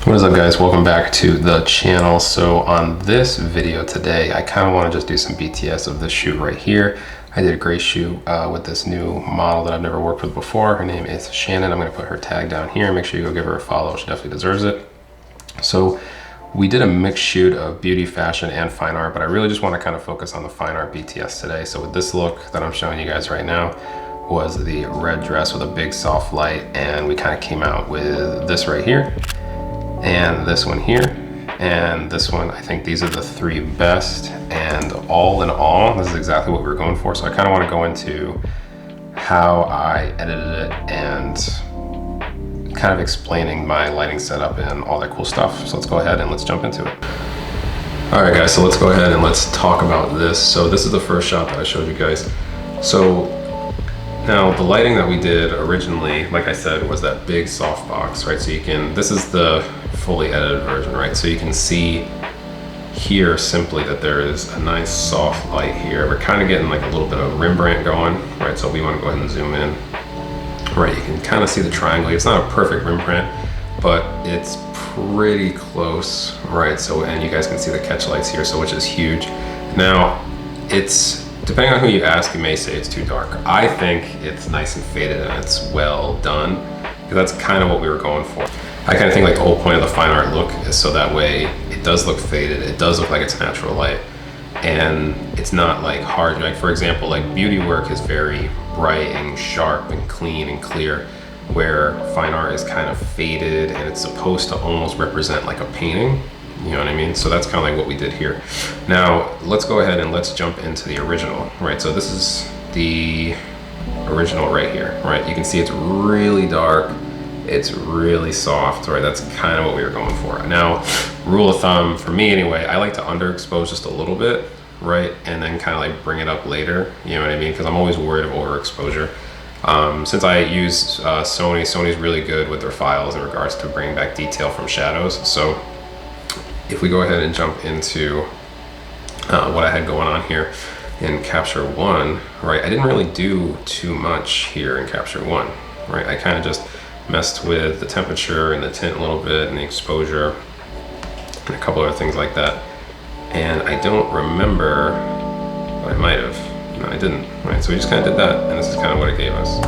What is up, guys? Welcome back to the channel. So on this video today, I kind of want to just do some BTS of this shoot right here. I did a great shoot with this new model that I've never worked with before. Her name is Shannon. I'm going to put her tag down here. Make sure you go give her a follow. She definitely deserves it. So we did a mixed shoot of beauty, fashion, and fine art, but I really just want to kind of focus on the fine art BTS today. So with this look that I'm showing you guys right now was the red dress with a big soft light, and we kind of came out with this right here, and this one here, and this one. I think these are the three best, and all in all, this is exactly what we were going for. So I kind of want to go into how I edited it and kind of explaining my lighting setup and all that cool stuff. So let's go ahead and let's jump into it. All right, guys, so let's go ahead and let's talk about this. So this is the first shot that I showed you guys. So now the lighting that we did originally, like I said, was that big softbox, right? So you can, this is the fully edited version, right? So you can see here simply that there is a nice soft light here. We're kind of getting like a little bit of Rembrandt going, right? So we want to go ahead and zoom in, right? You can kind of see the triangle. It's not a perfect Rembrandt, but it's pretty close, right? So, and you guys can see the catch lights here, so which is huge. Now, it's, depending on who you ask, you may say it's too dark. I think it's nice and faded and it's well done, because that's kind of what we were going for. I kind of think like the whole point of the fine art look is so that way it does look faded, it does look like it's natural light, and it's not like hard. Like for example, like beauty work is very bright and sharp and clean and clear, where fine art is kind of faded and it's supposed to almost represent like a painting. You know what I mean? So that's kind of like what we did here. Now, let's go ahead and let's jump into the original, right? So this is the original right here, right? You can see it's really dark. It's really soft, right? That's kind of what we were going for. Now, rule of thumb for me anyway, I like to underexpose just a little bit, right? And then kind of like bring it up later, you know what I mean? Because I'm always worried of overexposure. Since I use Sony's really good with their files in regards to bringing back detail from shadows. So if we go ahead and jump into what I had going on here in Capture One, right? I didn't really do too much here in Capture One, right? I kind of just messed with the temperature and the tint a little bit and the exposure and a couple other things like that. And I don't remember, but I might have. No, I didn't, right? So we just kind of did that, and this is kind of what it gave us,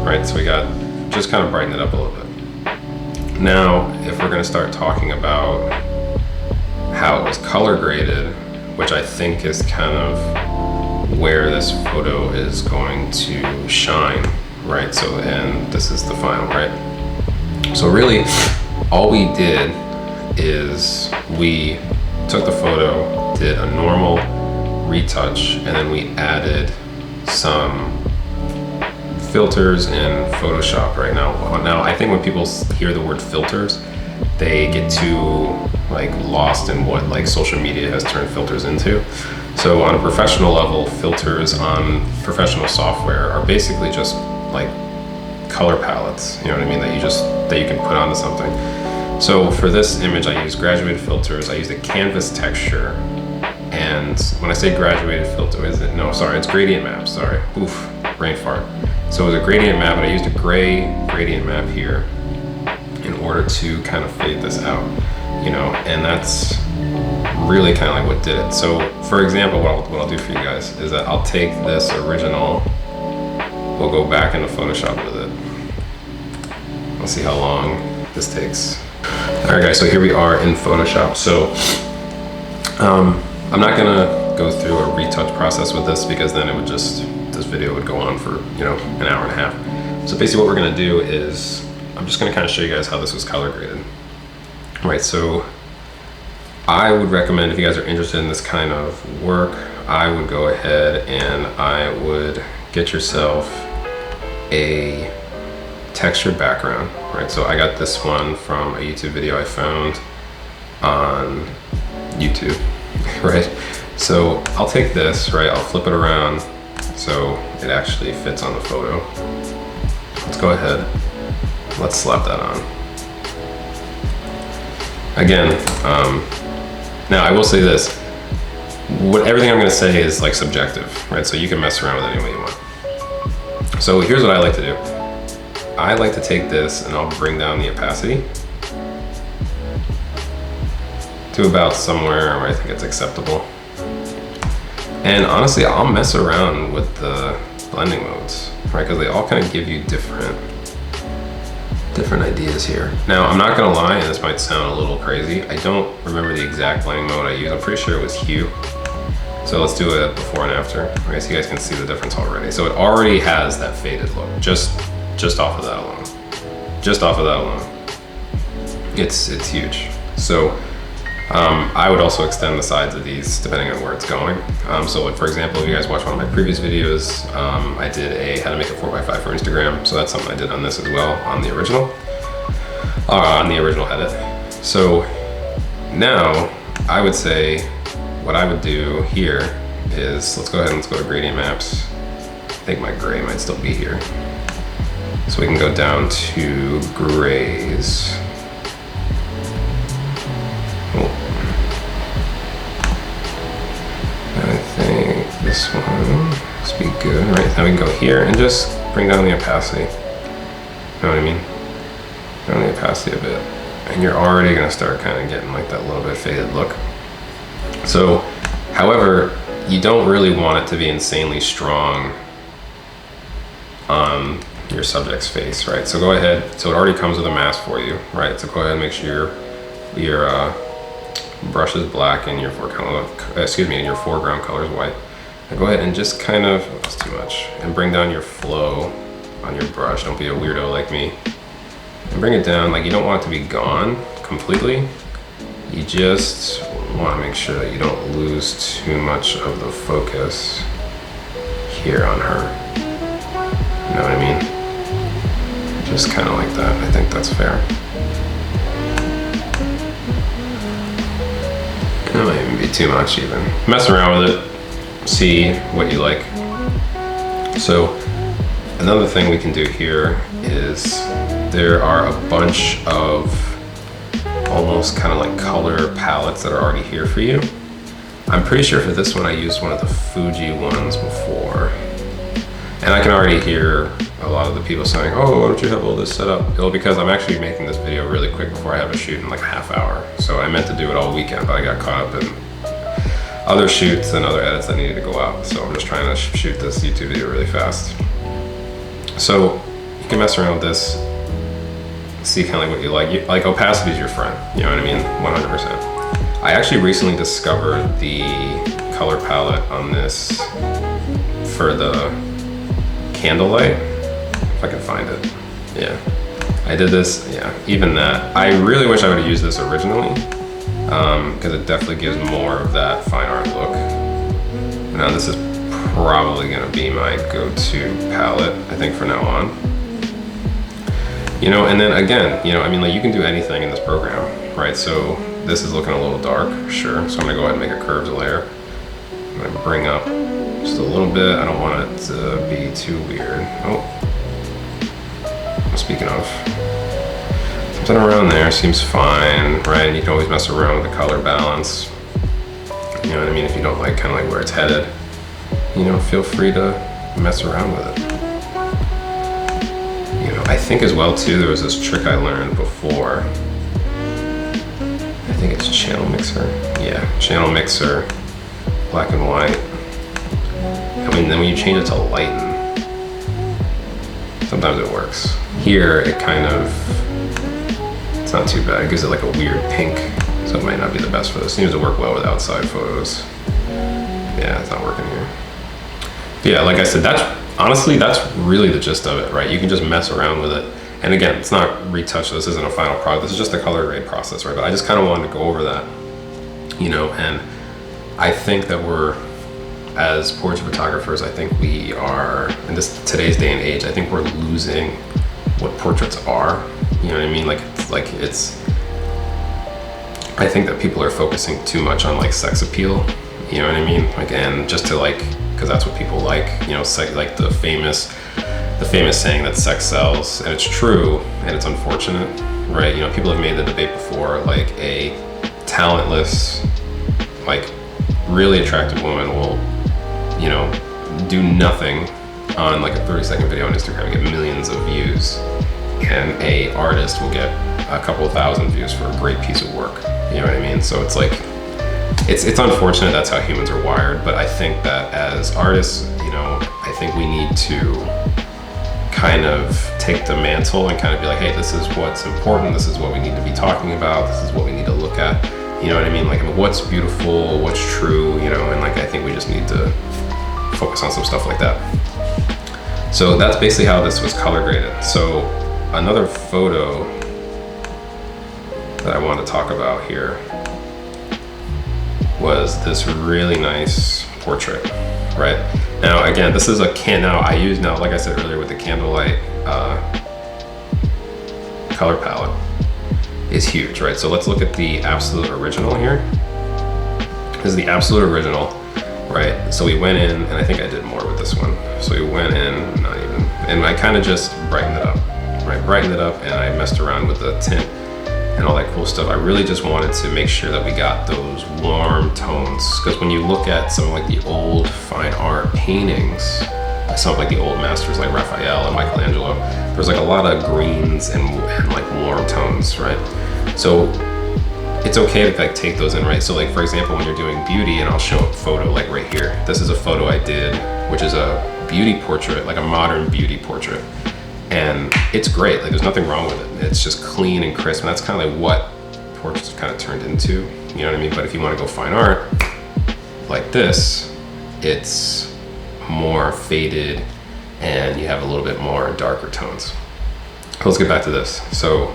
right? So we got, just kind of brighten it up a little bit. Now, if we're gonna start talking about how it was color graded, which I think is kind of where this photo is going to shine, right? So, and this is the final, right? So really, all we did is we took the photo, did a normal retouch, and then we added some filters in Photoshop right now. Now, I think when people hear the word filters, they get too like lost in what like social media has turned filters into. So on a professional level, filters on professional software are basically just like color palettes, you know what I mean, that you can put onto something. So for this image, I used graduated filters. I used a canvas texture, and when I say graduated filter, it's gradient map, sorry. Oof, brain fart. So it was a gradient map, and I used a gray gradient map here in order to kind of fade this out, you know, and that's really kind of like what did it. So for example, what I'll do for you guys is that I'll take this original, we'll go back into Photoshop with it. Let's see how long this takes. All right, guys, so here we are in Photoshop. So I'm not gonna go through a retouch process with this, because then it would just, this video would go on for, you know, an hour and a half. So basically what we're gonna do is, I'm just gonna kind of show you guys how this was color graded. Right, so I would recommend, if you guys are interested in this kind of work, I would go ahead and I would get yourself a textured background, right? So I got this one from a YouTube video I found on YouTube, right? So I'll take this, right? I'll flip it around so it actually fits on the photo. Let's go ahead. Let's slap that on. Again, now I will say this, everything I'm gonna say is like subjective, right? So you can mess around with it any way you want. So here's what I like to do. I like to take this and I'll bring down the opacity, to about somewhere where I think it's acceptable. And honestly, I'll mess around with the blending modes, right? Because they all kind of give you different ideas here. Now, I'm not gonna lie, and this might sound a little crazy, I don't remember the exact blending mode I used. I'm pretty sure it was hue. So let's do it before and after. Okay, so you guys can see the difference already. So it already has that faded look, just off of that alone. Just off of that alone. It's huge. So I would also extend the sides of these depending on where it's going. So like, for example, if you guys watch one of my previous videos, I did a how to make a 4x5 for Instagram. So that's something I did on this as well, on the original edit. So now I would say what I would do here is, let's go ahead and let's go to gradient maps. I think my gray might still be here. So we can go down to grays. I think this one must be good. All right, now we can go here and just bring down the opacity. You know what I mean? Down the opacity a bit. And you're already gonna start kind of getting like that little bit faded look. So, however, you don't really want it to be insanely strong on your subject's face, right? So go ahead, so it already comes with a mask for you, right? So go ahead and make sure your brush is black and your foreground color is white. Now go ahead and just kind of, oh, that's too much, and bring down your flow on your brush. Don't be a weirdo like me. And bring it down, like you don't want it to be gone completely. You just want to make sure that you don't lose too much of the focus here on her. You know what I mean? Just kind of like that. I think that's fair. It might even be too much even. Mess around with it, see what you like. So another thing we can do here is there are a bunch of almost kind of like color palettes that are already here for you. I'm pretty sure for this one I used one of the Fuji ones before. And I can already hear a lot of the people saying, oh, why don't you have all this set up? Well, because I'm actually making this video really quick before I have a shoot in like a half hour. So I meant to do it all weekend, but I got caught up in other shoots and other edits that needed to go out. So I'm just trying to shoot this YouTube video really fast. So you can mess around with this, see kind of like what you like. Like opacity is your friend, you know what I mean? 100%. I actually recently discovered the color palette on this for the candlelight, if I can find it. Yeah, I did this, yeah, even that. I really wish I would have used this originally, because it definitely gives more of that fine art look. Now this is probably gonna be my go-to palette, I think, from now on. You know, and then again, you know, I mean, like you can do anything in this program, right? So this is looking a little dark, sure. So I'm gonna go ahead and make a curved layer. I'm gonna bring up just a little bit. I don't want it to be too weird. Oh, speaking of, something around there seems fine, right? And you can always mess around with the color balance. You know what I mean? If you don't like kind of like where it's headed, you know, feel free to mess around with it. You know, I think as well too, there was this trick I learned before. I think it's channel mixer. Yeah, channel mixer, black and white. I mean, then when you change it to lighten, sometimes it works. Here, it kind of, it's not too bad. It gives it like a weird pink, so it might not be the best for this. It seems to work well with outside photos. Yeah, it's not working here. But yeah, like I said, honestly, that's really the gist of it, right? You can just mess around with it. And again, it's not retouched. This isn't a final product. This is just a color grade process, right? But I just kind of wanted to go over that, you know, and I think that as portrait photographers, I think we are, in today's day and age, I think we're losing what portraits are. You know what I mean? I think that people are focusing too much on like sex appeal. You know what I mean? Like, and just to like, because that's what people like. You know, like the famous saying that sex sells, and it's true, and it's unfortunate, right? You know, people have made the debate before, like a talentless, like really attractive woman will, you know, do nothing on like a 30-second video on Instagram and get millions of views, and a artist will get a couple thousand views for a great piece of work. You know what I mean? So it's like, it's unfortunate that's how humans are wired, but I think that as artists, you know, I think we need to kind of take the mantle and kind of be like, hey, this is what's important, this is what we need to be talking about, this is what we need to look at. You know what I mean? Like, I mean, what's beautiful, what's true, you know, and like, I think we just need to focus on some stuff like that. So that's basically how this was color graded. So another photo that I want to talk about here was this really nice portrait, right? Now, again, this is a I use now, like I said earlier, with the candlelight color palette is huge, right? So let's look at the absolute original here. This is the absolute original, right? So we went in, and I think I did more with this one. So we went in, not even, and I kind of just brightened it up, right? Brightened it up, and I messed around with the tint and all that cool stuff. I really just wanted to make sure that we got those warm tones, because when you look at some like the old fine art paintings, some of like the old masters like Raphael and Michelangelo, there's like a lot of greens and like warm tones, right? So it's okay to like take those in, right? So like, for example, when you're doing beauty, and I'll show a photo like right here. This is a photo I did, which is a beauty portrait, like a modern beauty portrait. And it's great, like there's nothing wrong with it. It's just clean and crisp, and that's kind of like what portraits kind of turned into, you know what I mean? But if you want to go fine art like this, it's more faded and you have a little bit more darker tones. Let's get back to this. So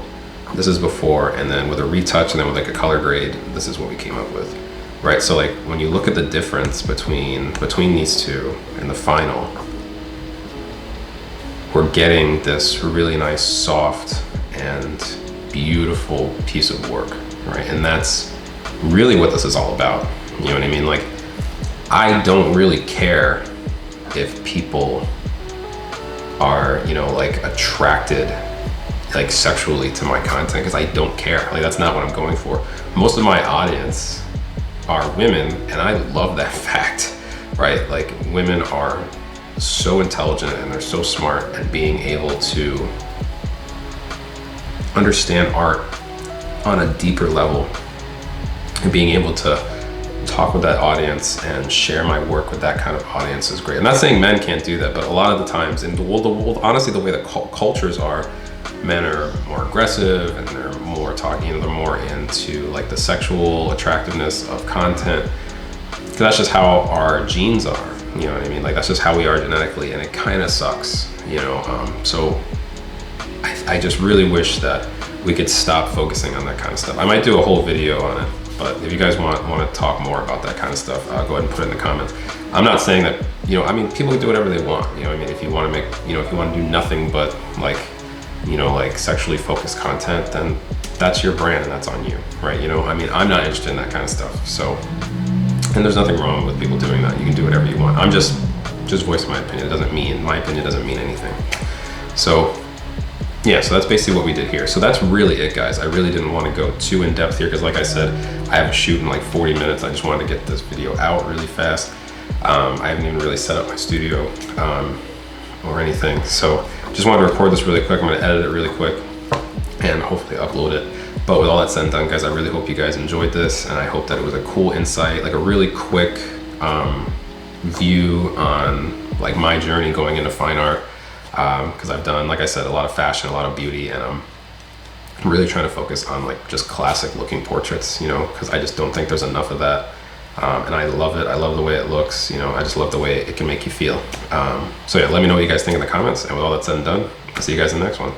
this is before, and then with a retouch, and then with like a color grade, this is what we came up with, right? So like when you look at the difference between these two in the final, we're getting this really nice, soft and beautiful piece of work, right? And that's really what this is all about. You know what I mean? Like, I don't really care if people are, you know, like attracted like sexually to my content, because I don't care. Like, that's not what I'm going for. Most of my audience are women, and I love that fact, right? Like, women are so intelligent and they're so smart, and being able to understand art on a deeper level and being able to talk with that audience and share my work with that kind of audience is great. I'm not saying men can't do that, but a lot of the times in the world, honestly, the way the cultures are, men are more aggressive and they're more talking, you know, they're more into like the sexual attractiveness of content, because that's just how our genes are. You know what I mean? Like, that's just how we are genetically, and it kind of sucks, you know? So I just really wish that we could stop focusing on that kind of stuff. I might do a whole video on it, but if you guys want to talk more about that kind of stuff, go ahead and put it in the comments. I'm not saying that, you know, I mean, people can do whatever they want, you know what I mean? If you want to make, you know, if you want to do nothing but like, you know, like sexually focused content, then that's your brand and that's on you, right? You know, I mean, I'm not interested in that kind of stuff. So, and there's nothing wrong with people doing that. You can do whatever you want. I'm just voicing my opinion. My opinion doesn't mean anything. So yeah, so that's basically what we did here. So that's really it, guys. I really didn't want to go too in depth here, because like I said, I have a shoot in like 40 minutes. I just wanted to get this video out really fast. I haven't even really set up my studio or anything. So just wanted to record this really quick. I'm gonna edit it really quick and hopefully upload it. But with all that said and done, guys, I really hope you guys enjoyed this, and I hope that it was a cool insight, like a really quick view on like my journey going into fine art, because I've done, like I said, a lot of fashion, a lot of beauty, and I'm really trying to focus on like just classic looking portraits, you know, because I just don't think there's enough of that. And I love it. I love the way it looks, you know, I just love the way it can make you feel. So yeah, let me know what you guys think in the comments, and with all that said and done, I'll see you guys in the next one.